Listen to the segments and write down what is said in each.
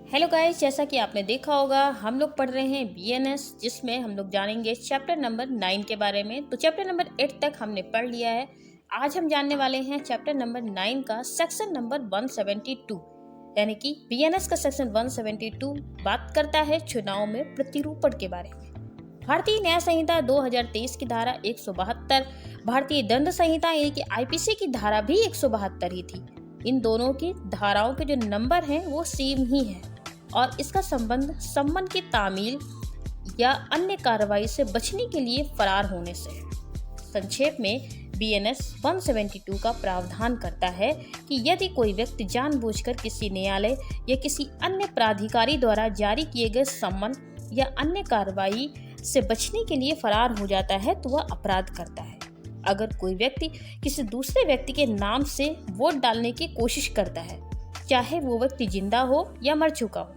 Hello guys, जैसा कि आपने देखा होगा हम लोग पढ़ रहे हैं बीएनएस, जिसमें हम लोग जानेंगे चैप्टर नंबर 9 के बारे में। तो चैप्टर नंबर 8 तक हमने पढ़ लिया है। आज हम जानने वाले हैं चैप्टर नंबर 9 का सेक्शन नंबर 172, यानी कि बीएनएस का सेक्शन 172 बात करता है चुनाव में प्रतिरूपण के बारे में। भारतीय न्याय संहिता 2023 की धारा 172, भारतीय दंड संहिता यानी कि आईपीसी की धारा भी 172 ही थी। इन दोनों की धाराओं के जो नंबर हैं वो सेम ही है और इसका संबंध सम्मन की तामील या अन्य कार्रवाई से बचने के लिए फरार होने से है। संक्षेप में बीएनएस 172 का प्रावधान करता है कि यदि कोई व्यक्ति जानबूझकर किसी न्यायालय या किसी अन्य प्राधिकारी द्वारा जारी किए गए सम्मन या अन्य कार्रवाई से बचने के लिए फरार हो जाता है तो वह अपराध करता है। अगर कोई व्यक्ति किसी दूसरे व्यक्ति के नाम से वोट डालने की कोशिश करता है, चाहे वो व्यक्ति जिंदा हो या मर चुका हो,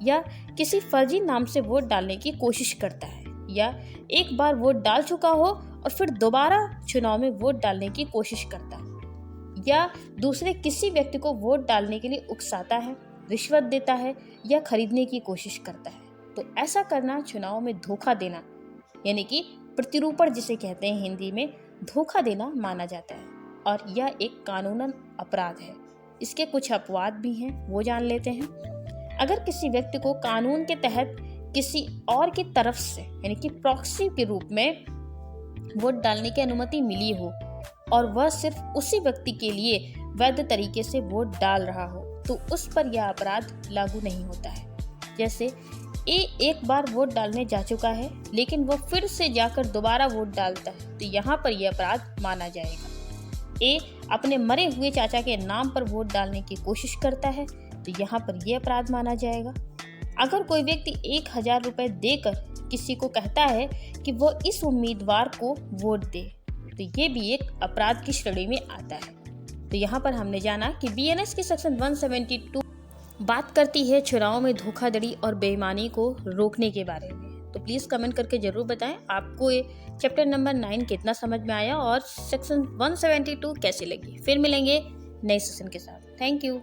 या किसी फर्जी नाम से वोट डालने की कोशिश करता है, या एक बार वोट डाल चुका हो और फिर दोबारा चुनाव में वोट डालने की कोशिश करता है, या दूसरे किसी व्यक्ति को वोट डालने के लिए उकसाता है, रिश्वत देता है या खरीदने की कोशिश करता है, तो ऐसा करना चुनाव में धोखा देना यानी कि प्रतिरूपण जिसे कहते हैं हिंदी में धोखा देना माना जाता है और यह एक कानूनन अपराध है। इसके कुछ अपवाद भी हैं, वो जान लेते हैं। अगर किसी व्यक्ति को कानून के तहत किसी और की तरफ से यानी कि प्रॉक्सी के रूप में वोट डालने की अनुमति मिली हो और वह सिर्फ उसी व्यक्ति के लिए वैध तरीके से वोट डाल रहा हो, तो उस पर यह अपराध लागू नहीं होता है। जैसे ए एक बार वोट डालने जा चुका है लेकिन वह फिर से जाकर दोबारा वोट डालता है, तो यहाँ पर यह अपराध माना जाएगा। ए अपने मरे हुए चाचा के नाम पर वोट डालने की कोशिश करता है, तो यहाँ पर यह अपराध माना जाएगा। अगर कोई व्यक्ति 1000 रुपये देकर किसी को कहता है कि वह इस उम्मीदवार को वोट दे, तो ये भी एक अपराध की श्रेणी में आता है। तो यहाँ पर हमने जाना कि बीएनएस की सेक्शन 172 बात करती है चुनाव में धोखाधड़ी और बेईमानी को रोकने के बारे में। तो प्लीज़ कमेंट करके ज़रूर बताएं आपको ये चैप्टर नंबर 9 कितना समझ में आया और सेक्शन 172 कैसी लगी। फिर मिलेंगे नए सेशन के साथ। Thank you.